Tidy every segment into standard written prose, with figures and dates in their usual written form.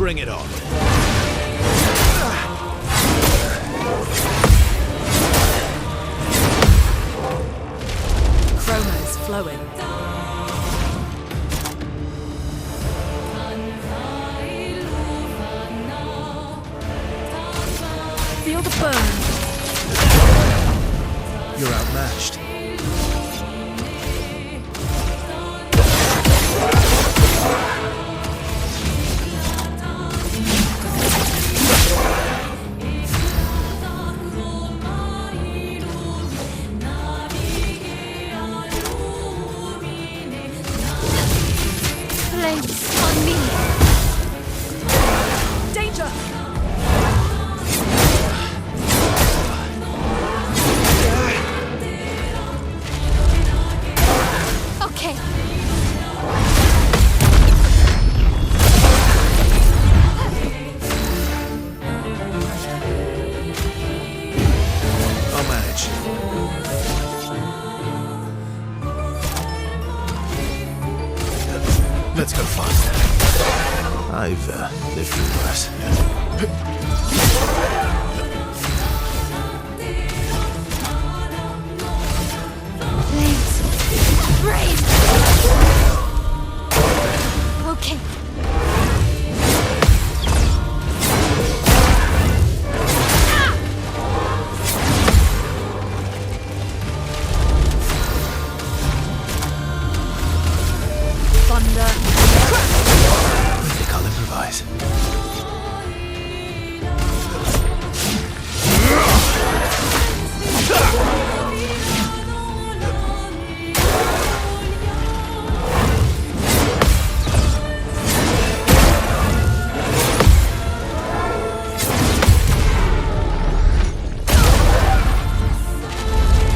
Bring it on. Chroma's flowing. Feel the burn. You're outmatched. Flames on me. Danger! Okay. I'll manage. Let's go faster. I've lived through worse. Flames. Brave! Okay. Thunder. I think I'll improvise.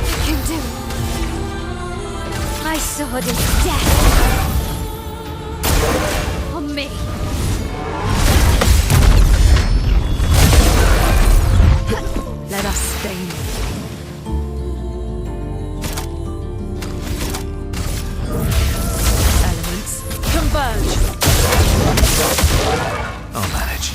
You can do it. My sword is death. On me. Let us stain it. Elements converge. I'll manage.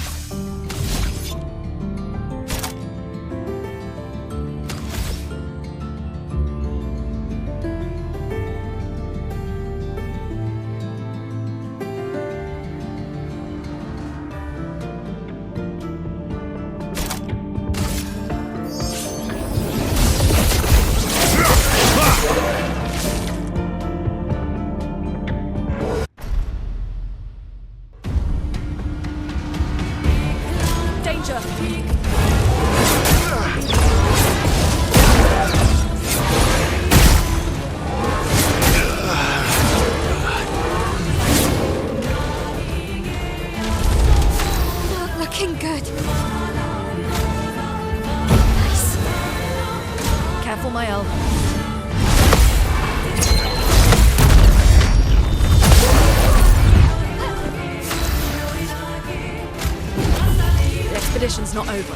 Danger. Not looking good. Nice. Careful, my elf. The expedition's not over.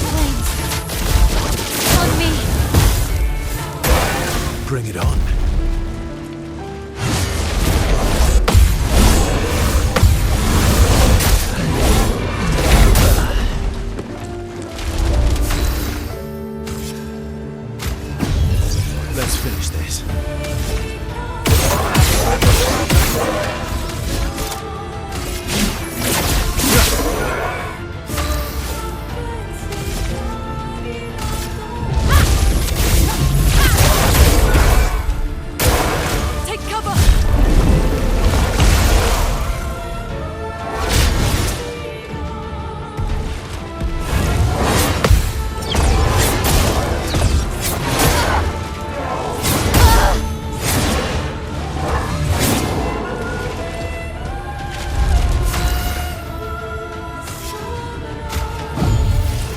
Flames. On me. Bring it on. Let's finish this. Take cover.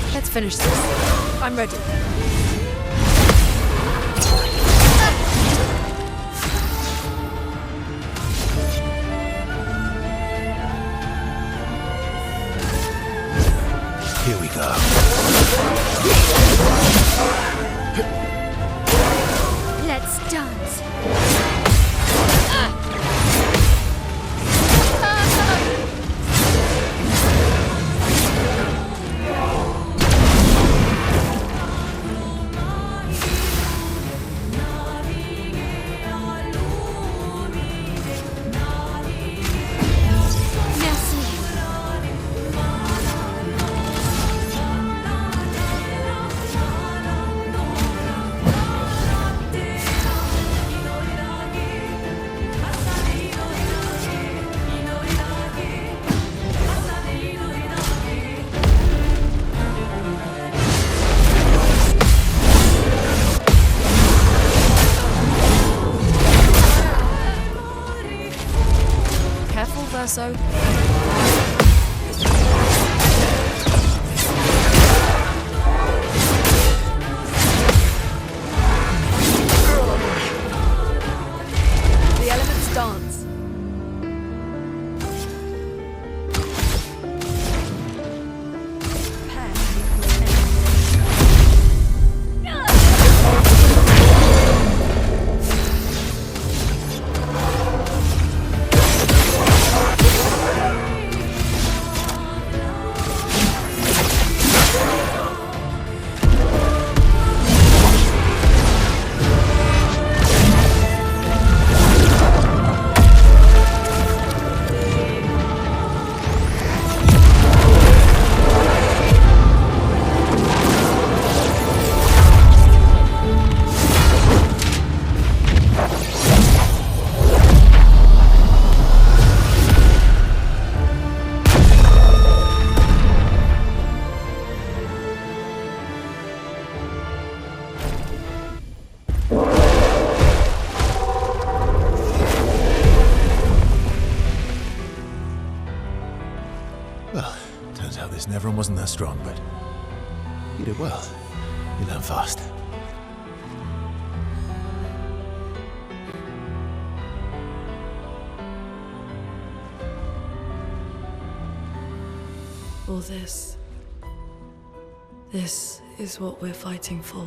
Let's finish this. I'm ready. or so. The elements dance. Well, turns out this Neveron wasn't that strong, but you did well. You learn fast. All this is what we're fighting for.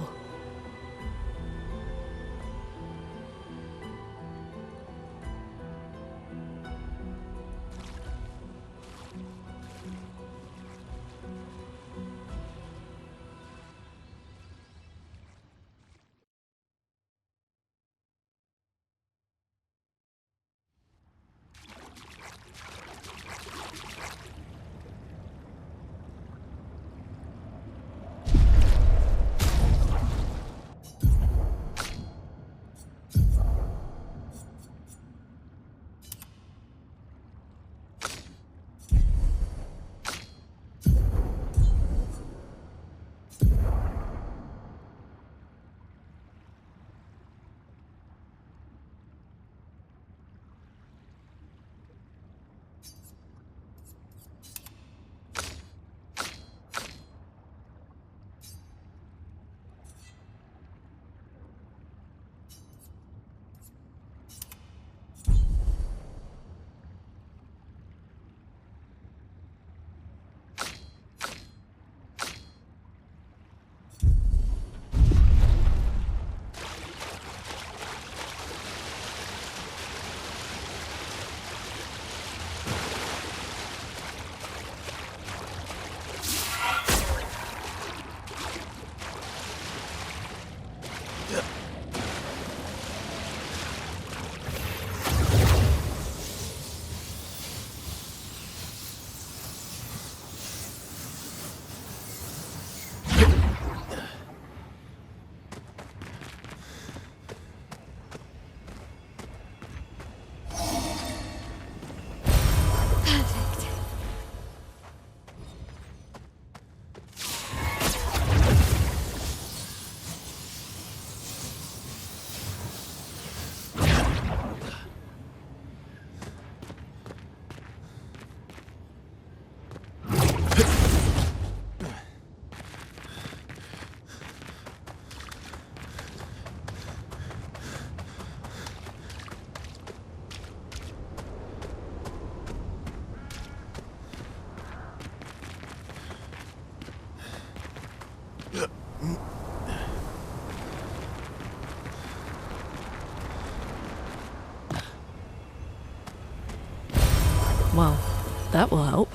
Well, that will help.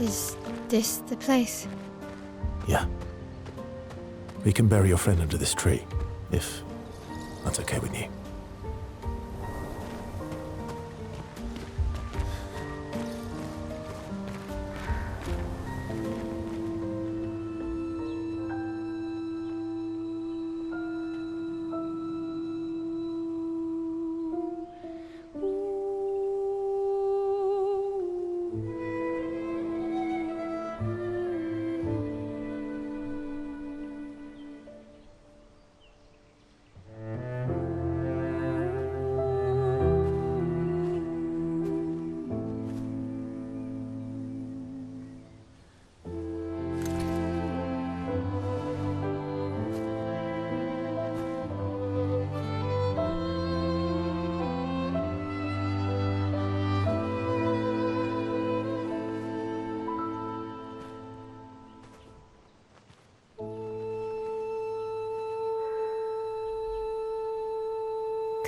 Is this the place? Yeah. We can bury your friend under this tree, if that's okay with you.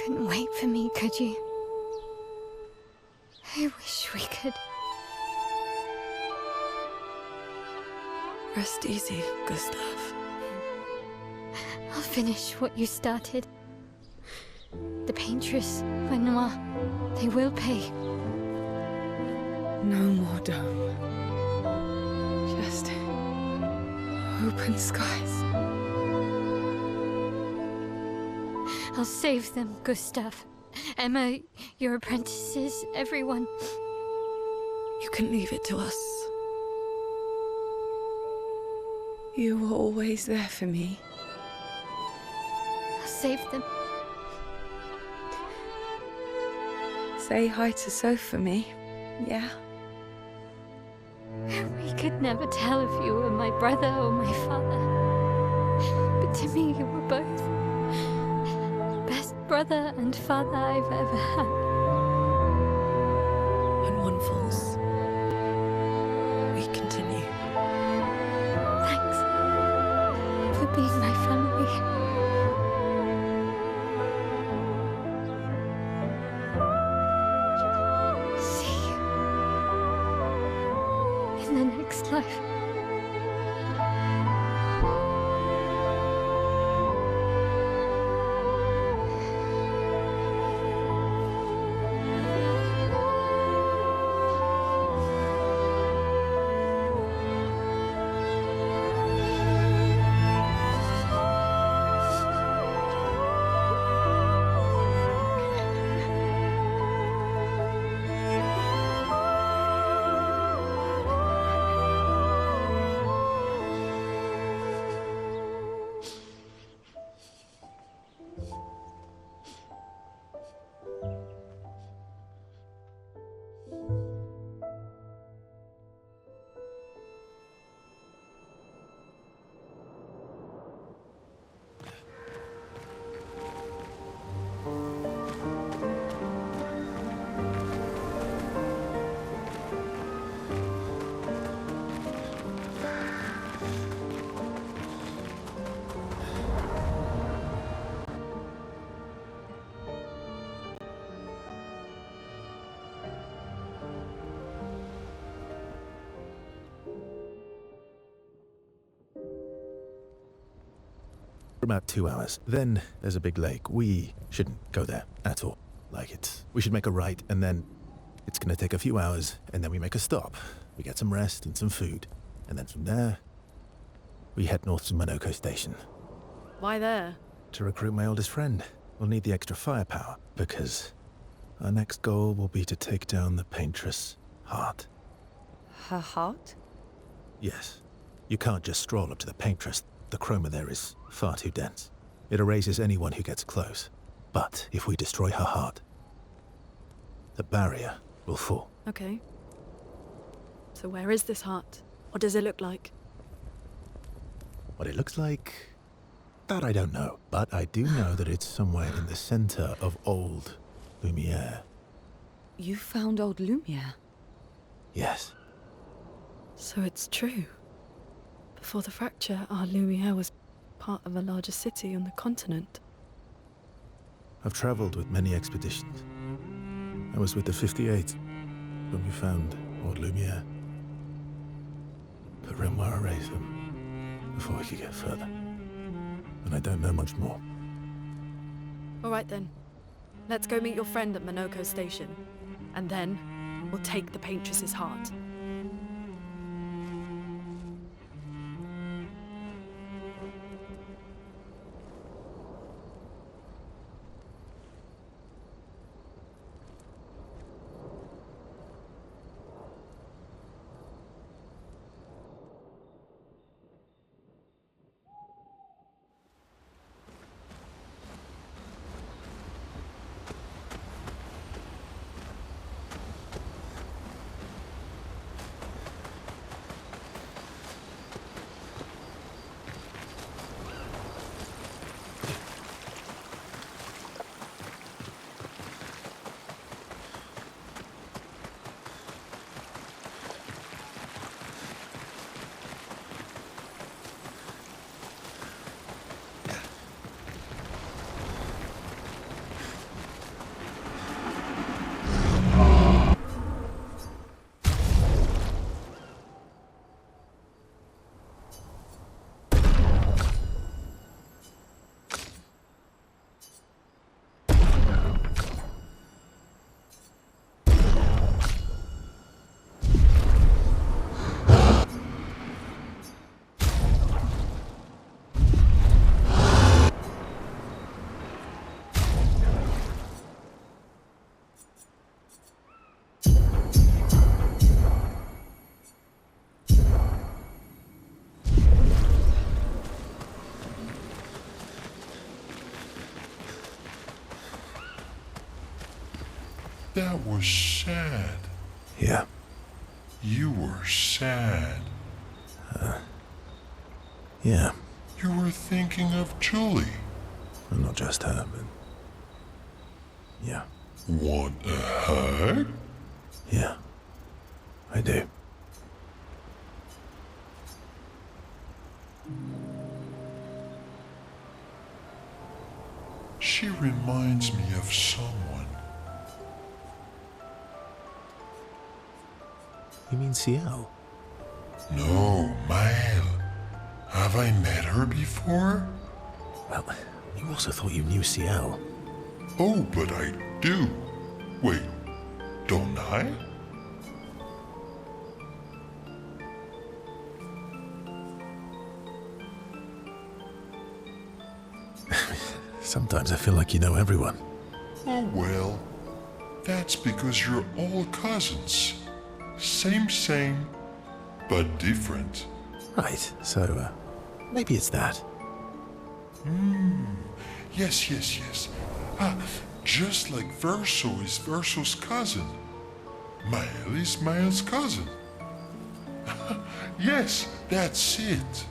Couldn't wait for me, could you? I wish we could. Rest easy, Gustav. I'll finish what you started. The paintress, Renoir, they will pay. No more dome. Just open skies. I'll save them, Gustav. Emma, your apprentices, everyone. You can leave it to us. You were always there for me. I'll save them. Say hi to Soph for me, yeah? We could never tell if you were my brother or my father. But to me, you were both. Best brother and father I've ever had. When one falls, we continue. Thanks for being my family. See you in the next life. For about 2 hours. Then there's a big lake. We shouldn't go there at all. We should make a right, and then it's gonna take a few hours, and then we make a stop. We get some rest and some food. And then from there, we head north to Monoko Station. Why there? To recruit my oldest friend. We'll need the extra firepower, because our next goal will be to take down the paintress' heart. Her heart? Yes. You can't just stroll up to the paintress. The chroma there is far too dense. It erases anyone who gets close. But if we destroy her heart, the barrier will fall. Okay. So where is this heart? What does it look like? What it looks like, that I don't know. But I do know that it's somewhere in the center of old Lumiere. You found old Lumiere? Yes. So it's true. Before the fracture, our Lumiere was part of a larger city on the continent. I've traveled with many expeditions. I was with the 58 when we found old Lumiere. But Rimwire erased them before we could get further. And I don't know much more. Alright then. Let's go meet your friend at Minoko Station. And then, we'll take the Paintress's heart. That was sad. Yeah. You were sad. Yeah. You were thinking of Julie. Well, not just her, but... yeah. Want a hug? Yeah. I do. She reminds me of someone. You mean CL? No, Mael. Have I met her before? Well, you also thought you knew CL. Oh, but I do. Wait, don't I? Sometimes I feel like you know everyone. Oh well, that's because you're all cousins. Same, but different. Right, so, maybe it's that. Yes. Just like Verso is Verso's cousin. Mael is Mael's cousin. Yes, that's it.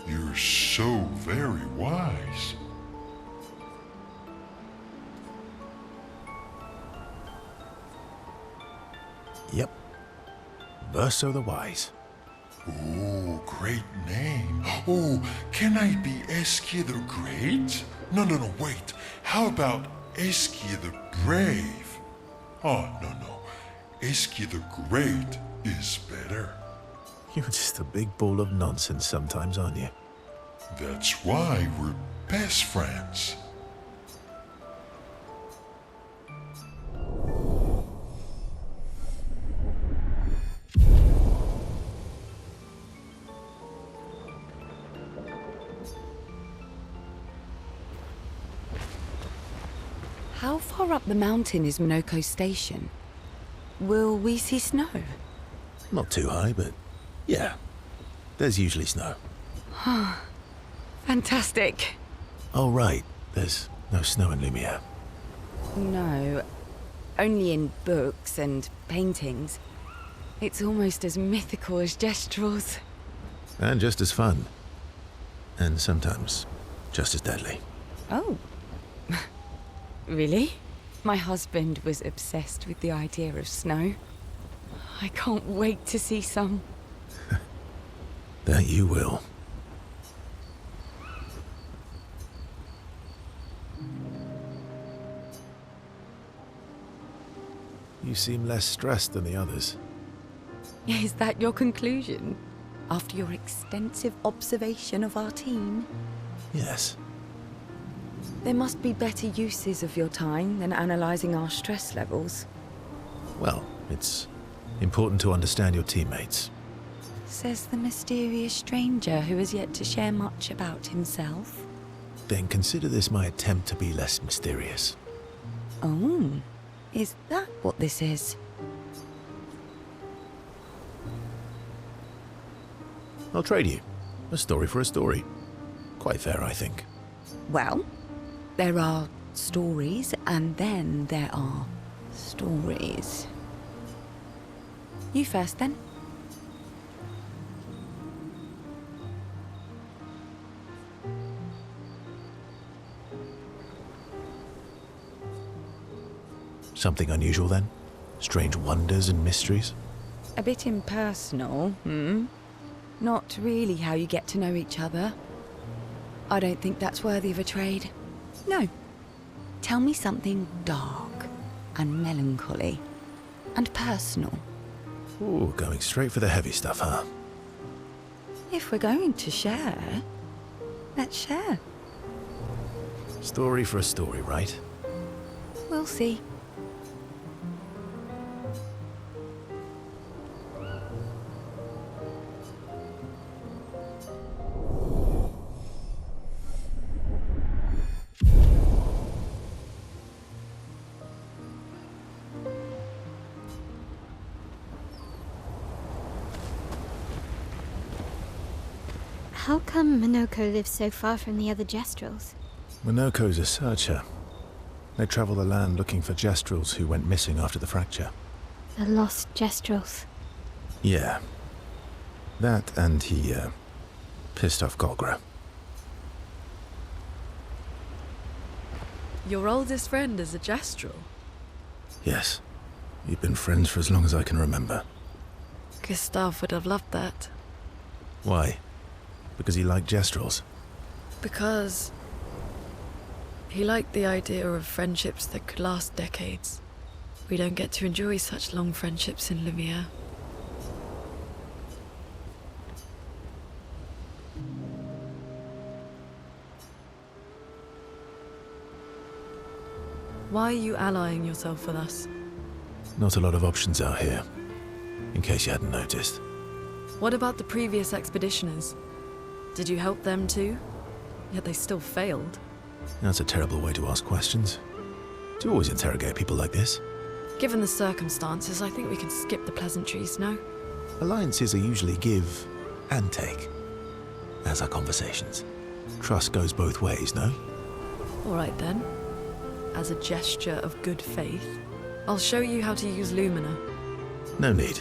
You're so very wise. Yep. Verso the Wise. Oh, great name. Oh, can I be Eskia the Great? No, wait. How about Eskia the Brave? Oh, no. Eskia the Great is better. You're just a big ball of nonsense sometimes, aren't you? That's why we're best friends. How far up the mountain is Minoko Station? Will we see snow? Not too high, but yeah. There's usually snow. Fantastic. Oh, right. There's no snow in Lumiere. No, only in books and paintings. It's almost as mythical as Gestrels. And just as fun. And sometimes just as deadly. Oh. Really? My husband was obsessed with the idea of snow. I can't wait to see some. That you will. You seem less stressed than the others. Is that your conclusion? after your extensive observation of our team. Yes. There must be better uses of your time than analysing our stress levels. Well, it's important to understand your teammates. Says the mysterious stranger who has yet to share much about himself. Then consider this my attempt to be less mysterious. Oh, is that what this is? I'll trade you. A story for a story. Quite fair, I think. Well, there are stories, and then there are stories. You first, then. Something unusual, then? Strange wonders and mysteries? A bit impersonal, hmm? Not really how you get to know each other. I don't think that's worthy of a trade. No. Tell me something dark and melancholy and personal. Ooh, going straight for the heavy stuff, huh? If we're going to share, let's share. Story for a story, right? We'll see. How come Minoko lives so far from the other Jestrels? Minoko's a searcher. They travel the land looking for Jestrels who went missing after the fracture. The lost Jestrels. Yeah. That and he, pissed off Golgra. Your oldest friend is a Jestrel. Yes. We've been friends for as long as I can remember. Gustav would have loved that. Why? Because he liked Jestrels? Because he liked the idea of friendships that could last decades. We don't get to enjoy such long friendships in Lumiere. Why are you allying yourself with us? Not a lot of options out here, in case you hadn't noticed. What about the previous expeditioners? Did you help them too? Yet they still failed. That's a terrible way to ask questions. Do you always interrogate people like this? Given the circumstances, I think we can skip the pleasantries, no? Alliances are usually give and take, as are conversations. Trust goes both ways, no? All right then. As a gesture of good faith, I'll show you how to use Lumina. No need.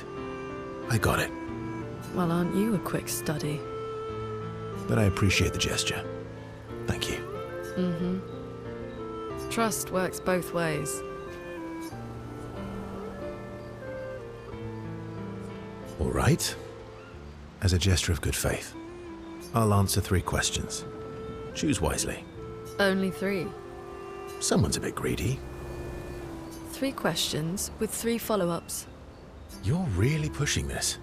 I got it. Well, aren't you a quick study? But I appreciate the gesture. Thank you. Mm-hmm. Trust works both ways. All right. As a gesture of good faith, I'll answer 3 questions. Choose wisely. Only 3. Someone's a bit greedy. 3 questions with 3 follow-ups. You're really pushing this.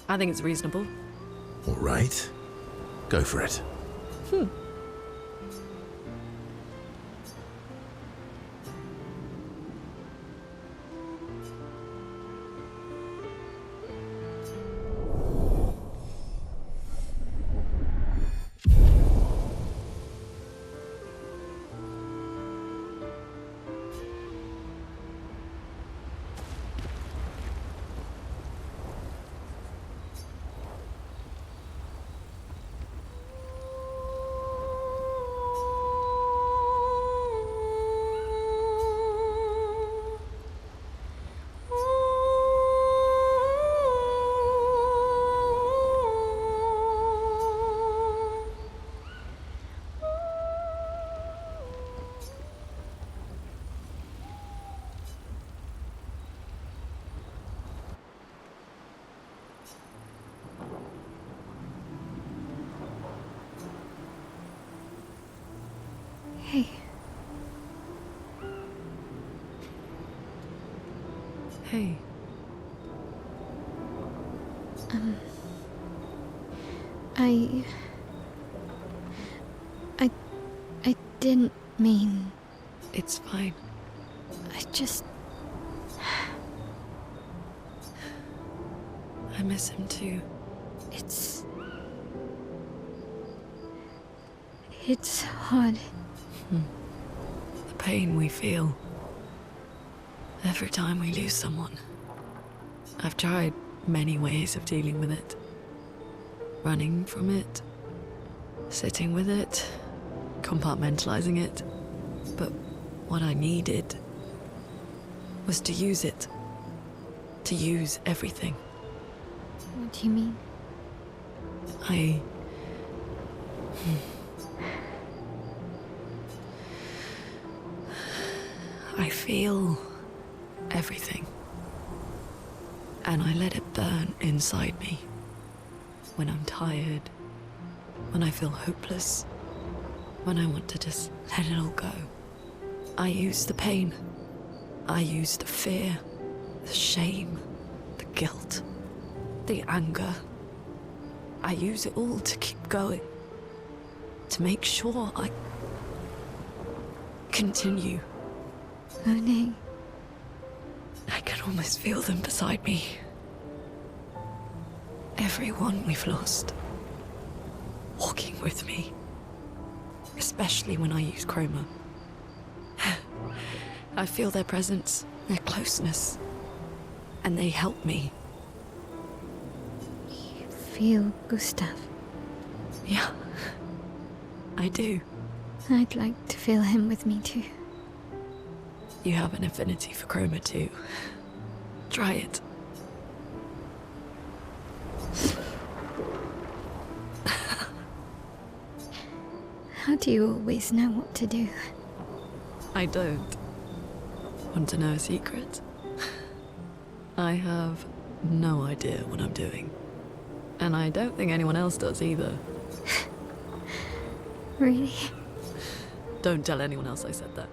I think it's reasonable. All right. Go for it. Hey, Hey. I didn't mean... It's fine. I just... I miss him too. It's hard. The pain we feel every time we lose someone. I've tried many ways of dealing with it. Running from it, sitting with it, compartmentalizing it. But what I needed was to use it. To use everything. What do you mean? I feel everything. And I let it burn inside me. When I'm tired, when I feel hopeless, when I want to just let it all go. I use the pain. I use the fear, the shame, the guilt, the anger. I use it all to keep going. To make sure I continue. Monet. I can almost feel them beside me. Everyone we've lost. Walking with me. Especially when I use chroma. I feel their presence, their closeness. And they help me. You feel Gustav? Yeah, I do. I'd like to feel him with me too. You have an affinity for chroma too. Try it. How do you always know what to do? I don't. Want to know a secret? I have no idea what I'm doing. And I don't think anyone else does either. Really? Don't tell anyone else I said that.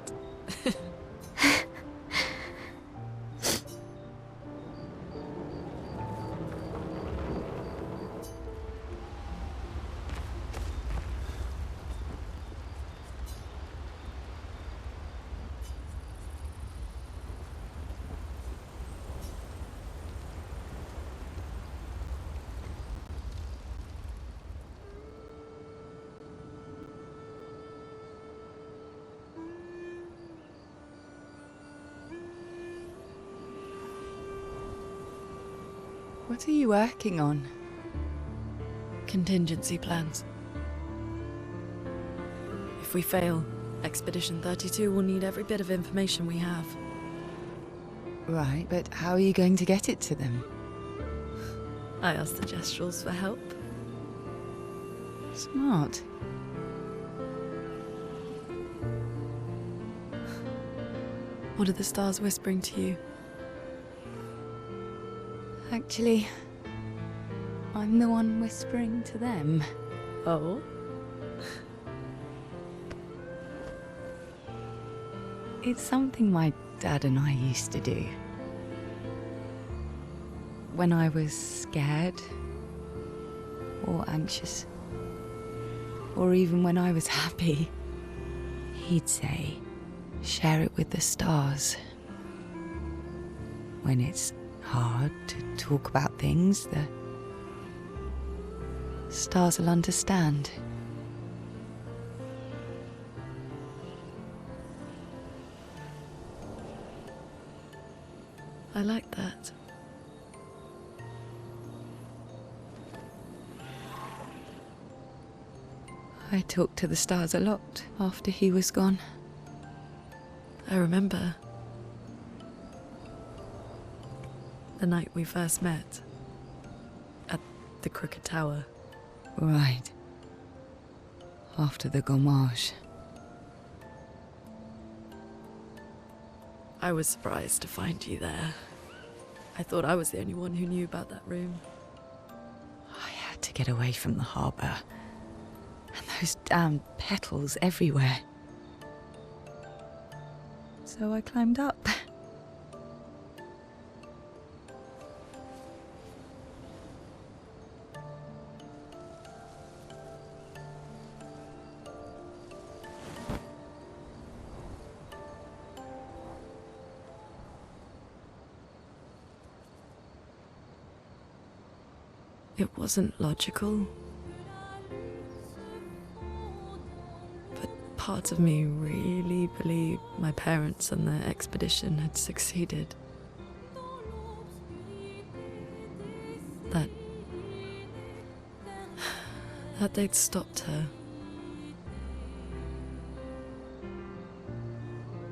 What are you working on? Contingency plans. If we fail, Expedition 32 will need every bit of information we have. Right, but how are you going to get it to them? I asked the Gestrals for help. Smart. What are the stars whispering to you? Actually, I'm the one whispering to them. Oh? It's something my dad and I used to do. When I was scared, or anxious, or even when I was happy, he'd say, share it with the stars. When it's hard to talk about things, the stars will understand. I like that. I talked to the stars a lot after he was gone. I remember the night we first met at the Crooked Tower. Right. After the gommage. I was surprised to find you there. I thought I was the only one who knew about that room. I had to get away from the harbour. And those damn petals everywhere. So I climbed up. It wasn't logical. But parts of me really believed my parents and their expedition had succeeded. That they'd stopped her.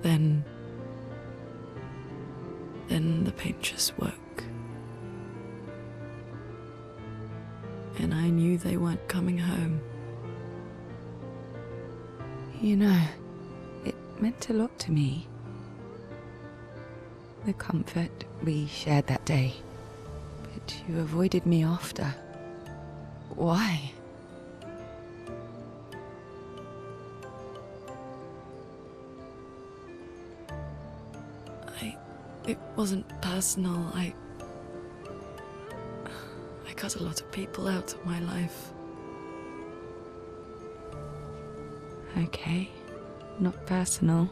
Then the paint just woke. And I knew they weren't coming home. You know, it meant a lot to me. The comfort we shared that day. But you avoided me after. Why? It wasn't personal. I cut a lot of people out of my life. Okay, not personal.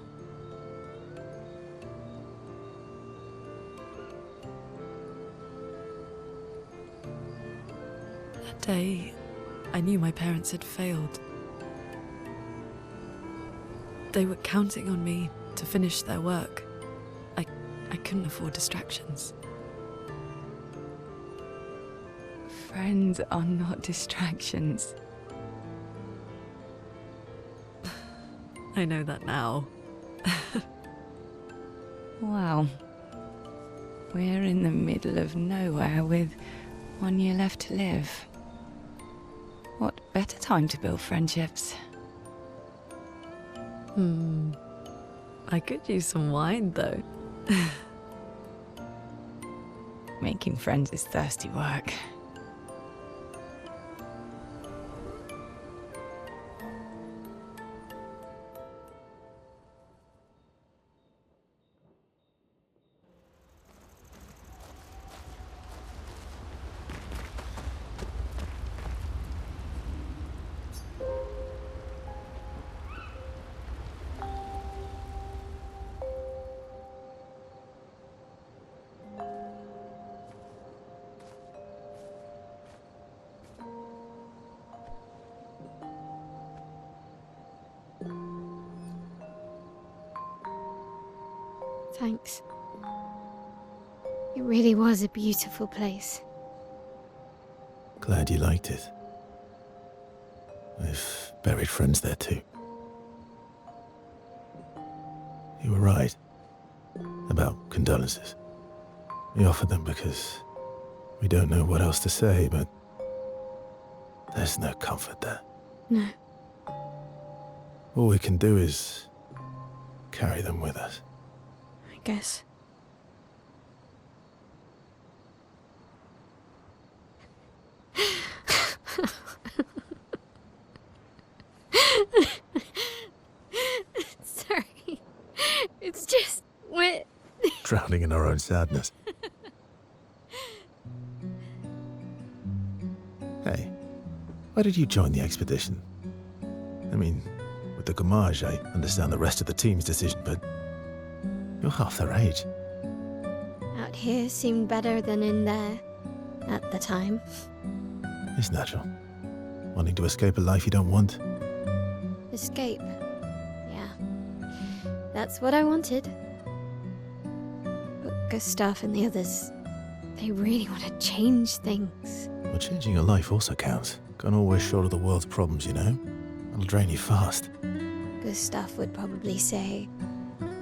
That day, I knew my parents had failed. They were counting on me to finish their work. I couldn't afford distractions. Friends are not distractions. I know that now. Wow. We're in the middle of nowhere with 1 year left to live. What better time to build friendships? I could use some wine, though. Making friends is thirsty work. Thanks. It really was a beautiful place. Glad you liked it. I've buried friends there too. You were right about condolences. We offered them because we don't know what else to say, but there's no comfort there. No. All we can do is carry them with us. I guess. Sorry. It's just we're Drowning in our own sadness. Hey, why did you join the expedition? I mean, with the Gommage, I understand the rest of the team's decision, but you're half their age. out here seemed better than in there at the time. It's natural. Wanting to escape a life you don't want. Escape. Yeah. That's what I wanted. But Gustav and the others, they really want to change things. But changing your life also counts. Can't always shoulder the world's problems, you know? It'll drain you fast. Gustav would probably say,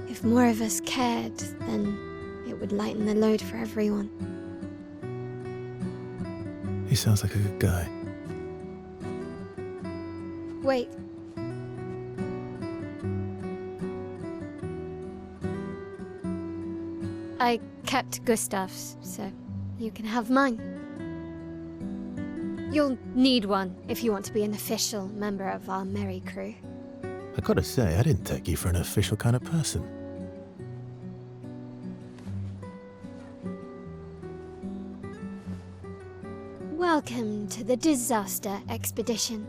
if more of us cared, then it would lighten the load for everyone. He sounds like a good guy. Wait. I kept Gustav's, so you can have mine. You'll need one if you want to be an official member of our merry crew. I gotta say, I didn't take you for an official kind of person. Welcome to the disaster expedition.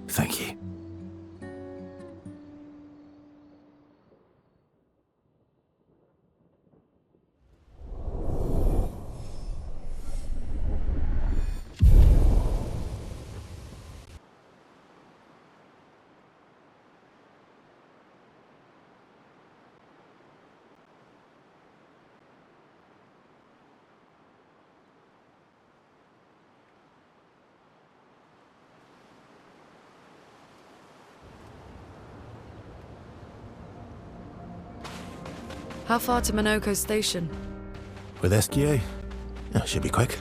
Thank you. How far to Minoko Station? With SGA? Oh, should be quick.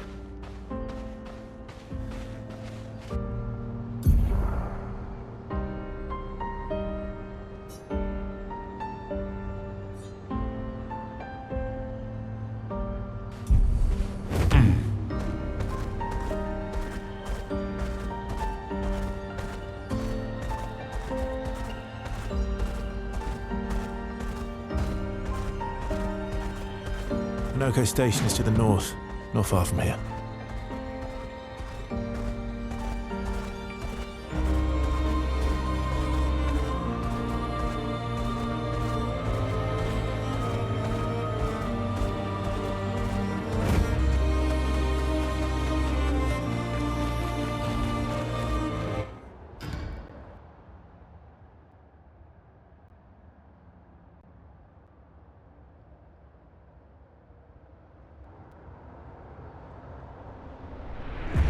Minoko Station is to the north, not far from here.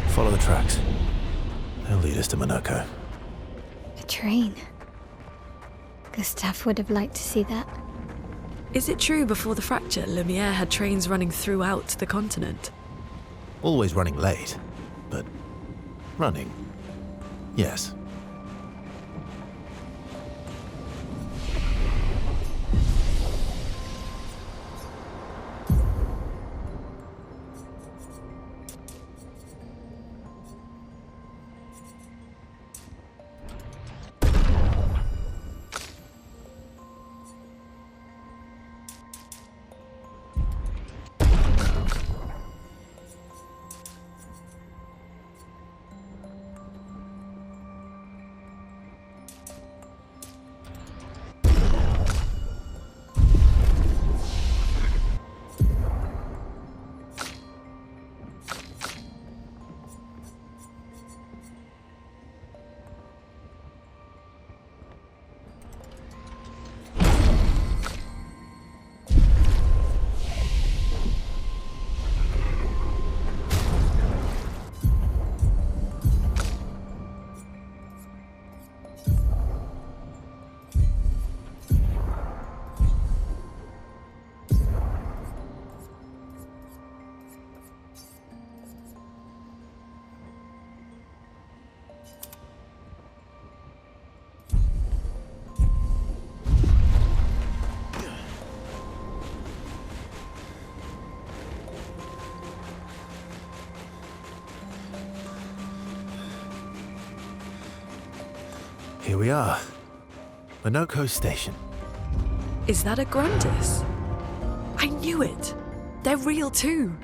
Follow the tracks. They'll lead us to Minoko. A train. Gustav would have liked to see that. Is it true before the fracture, Lumiere had trains running throughout the continent? Always running late, but running. Yes. Here we are. Minoko Station. Is that a Grandis? I knew it! They're real too!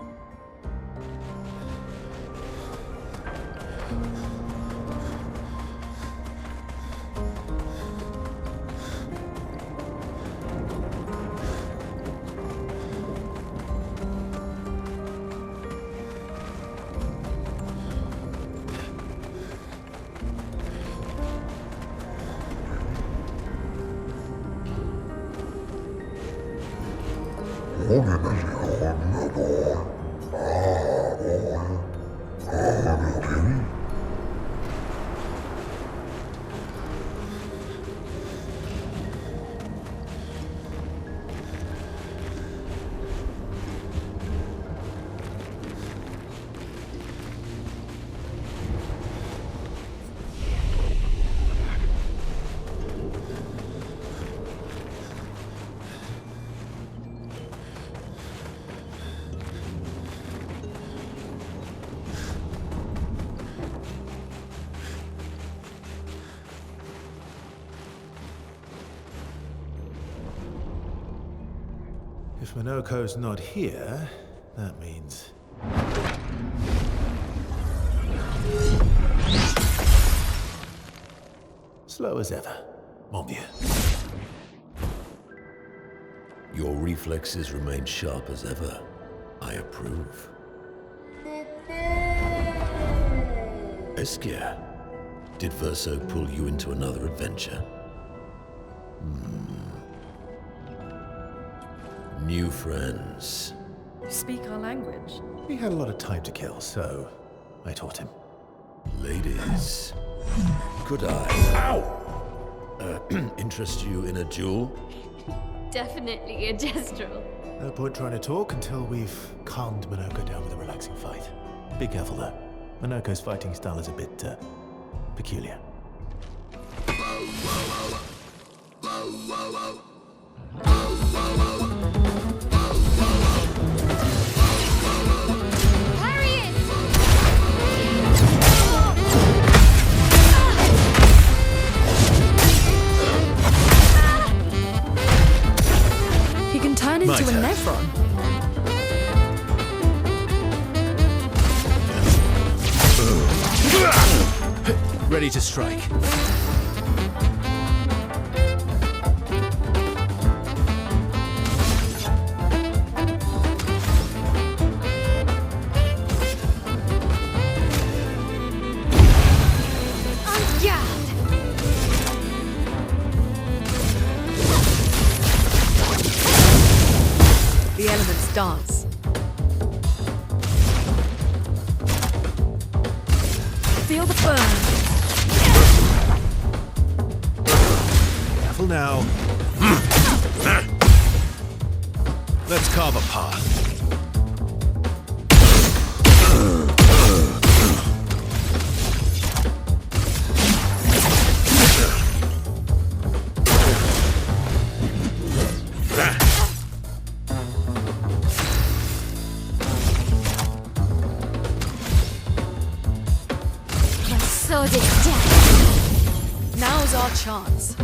If Minoko's not here, that means... slow as ever, mon vieux. Your reflexes remain sharp as ever. I approve. Obscur, did Verso pull you into another adventure? New friends. You speak our language? He had a lot of time to kill, so I taught him. Ladies, could I interest you in a duel? Definitely a gestural. No point trying to talk until we've calmed Minoko down with a relaxing fight. Be careful though. Minoko's fighting style is a bit, peculiar. He can turn into a Nevron. Ready to strike. The elements dance. Feel the burn. Careful now. Let's carve a path. My sword is dead. Now's our chance.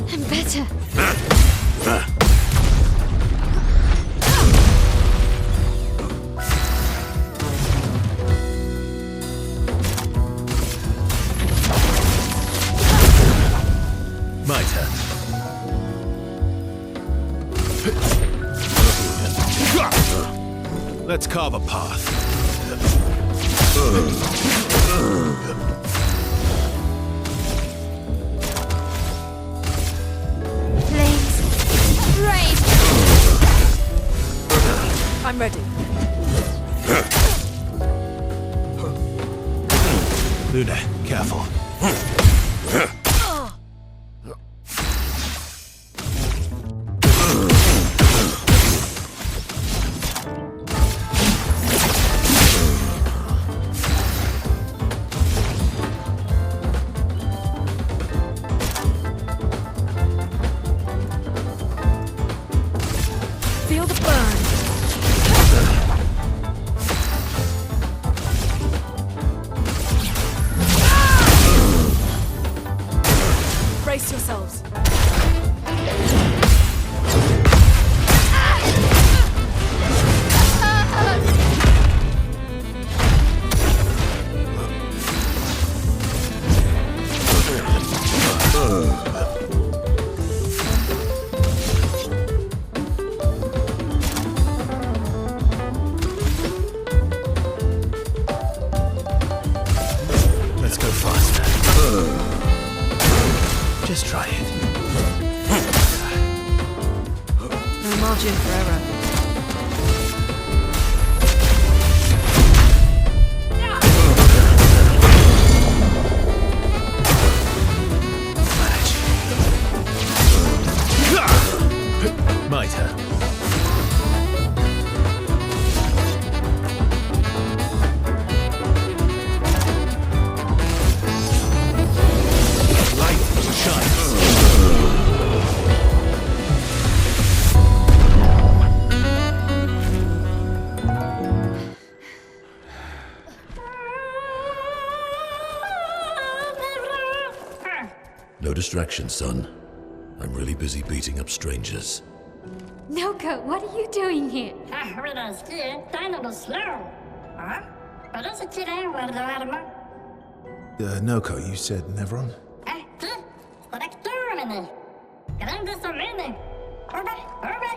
I'm better. My turn. Let's carve a path. Flames. Rage. I'm ready. Luna, careful. Feel the burn. Brace yourselves. Let's go faster. Just try it. No margin for error. My turn. Light shines. No distraction, son. I'm really busy beating up strangers. Noko, what are you doing here? Noko, you said Nevron? Orene. Grandes Orene. Orbe, orbe.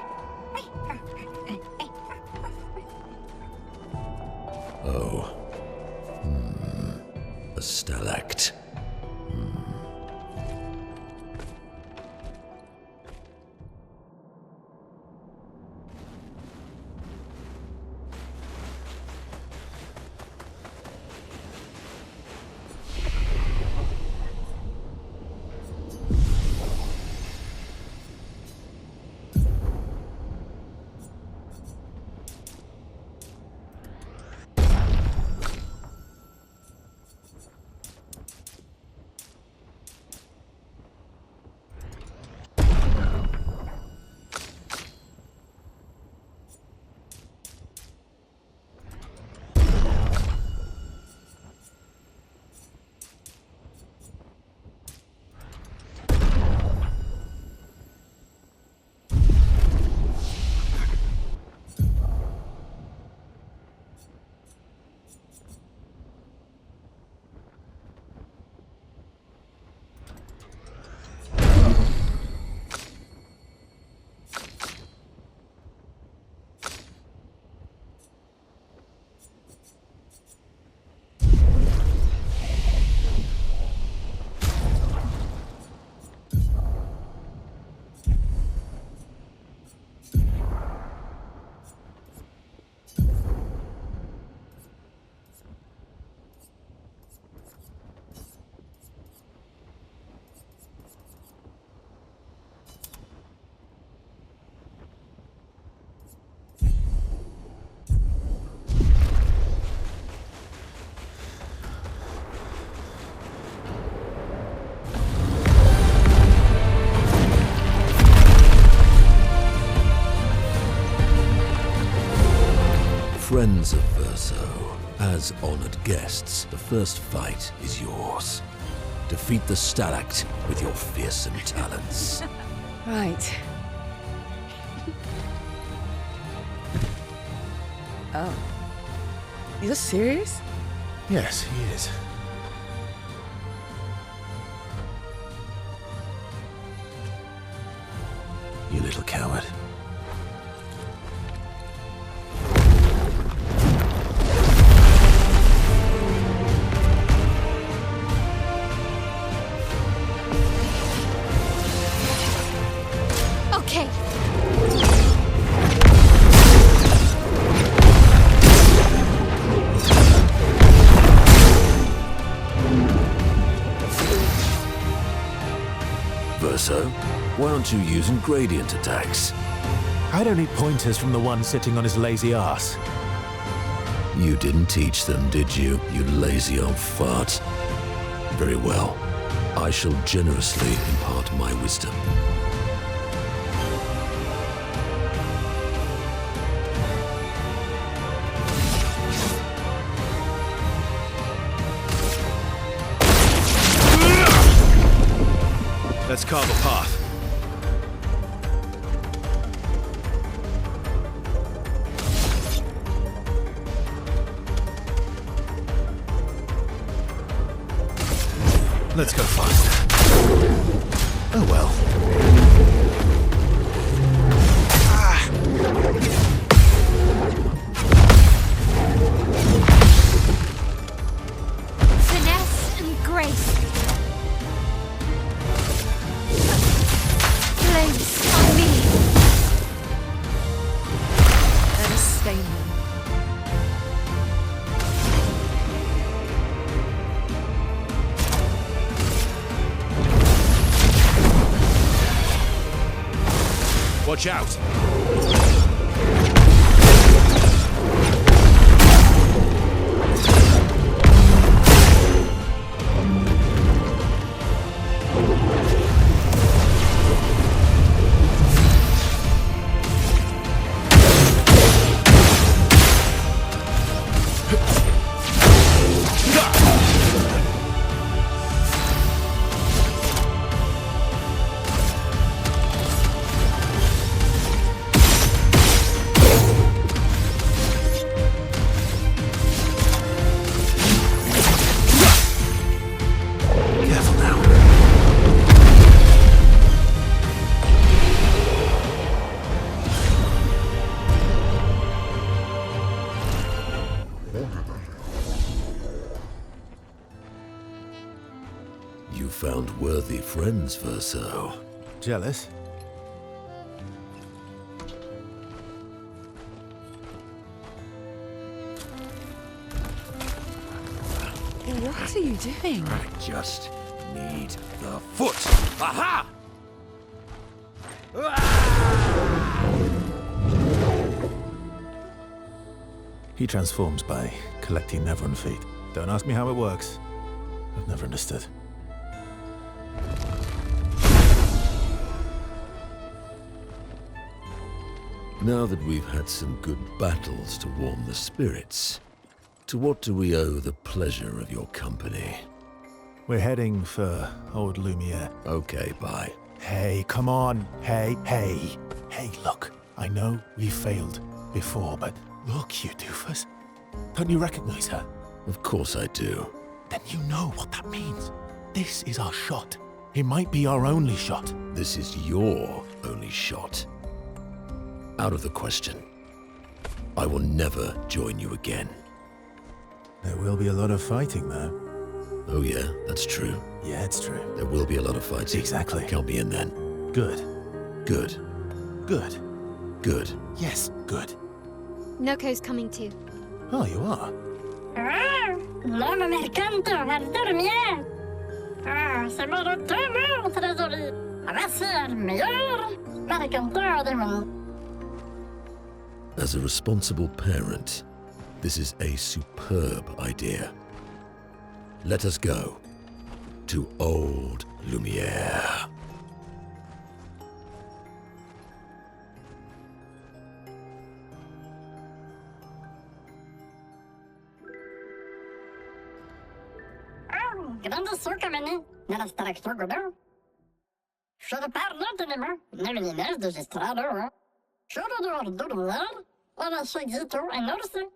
Oh. A stalact. Friends of Verso, as honored guests, the first fight is yours. Defeat the Stalact with your fearsome talents. Right. Oh. You're serious? Yes, he is. You little coward. Okay. Verso, why aren't you using gradient attacks? I don't need pointers from the one sitting on his lazy ass. You didn't teach them, did you, you lazy old fart? Very well. I shall generously impart my wisdom. Let's carve a path. Let's go faster. Oh well. Finesse and grace. Flames on me. Let us stain them. Watch out! You found worthy friends, Verso. Jealous? What are you doing? I just need the foot. Aha! He transforms by collecting Nevron feet. Don't ask me how it works. I've never understood. Now that we've had some good battles to warm the spirits, to what do we owe the pleasure of your company? We're heading for old Lumiere. Okay, bye. Hey, come on. Hey. Hey, look. I know we failed before, but look, you doofus. Don't you recognize her? Of course I do. Then you know what that means. This is our shot. It might be our only shot. This is your only shot. Out of the question. I will never join you again. There will be a lot of fighting, though. Oh yeah, that's true. Yeah, it's true. There will be a lot of fighting. Exactly. Count me in then. Good. Good. Good. Good. Yes, good. Noko's coming too. Oh, you are? L'homme mercanto al dormir. C'est mon retour, trésorier. Voici le meilleur mercanteur du monde. As a responsible parent, this is a superb idea. Let us go to old Lumiere. Grande sucamene nella structura godão. Should parlo tenema, neminez de gestrado. Should do ordular, ora chegito e norse.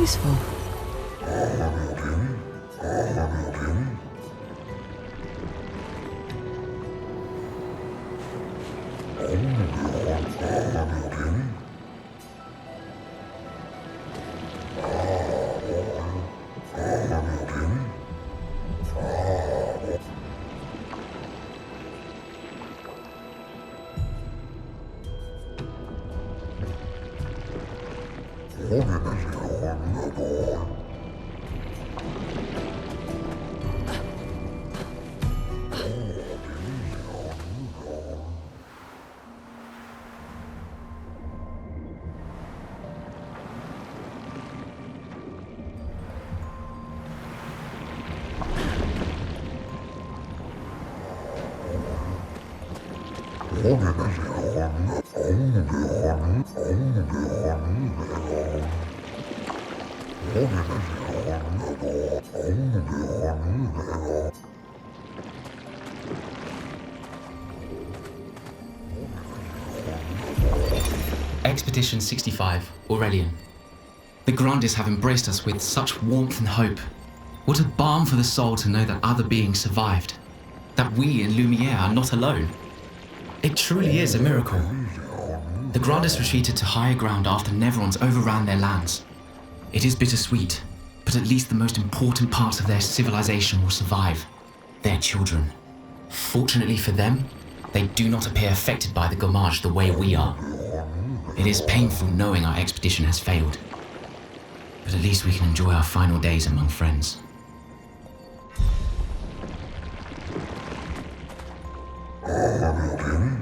Useful. Expedition 65, Aurelian. The Grandes have embraced us with such warmth and hope. What a balm for the soul to know that other beings survived. That we in Lumiere are not alone. It truly is a miracle. The Grandes retreated to higher ground after Neverons overran their lands. It is bittersweet, but at least the most important parts of their civilization will survive. Their children. Fortunately for them, they do not appear affected by the Gommage the way we are. It is painful knowing our expedition has failed, but at least we can enjoy our final days among friends. Okay.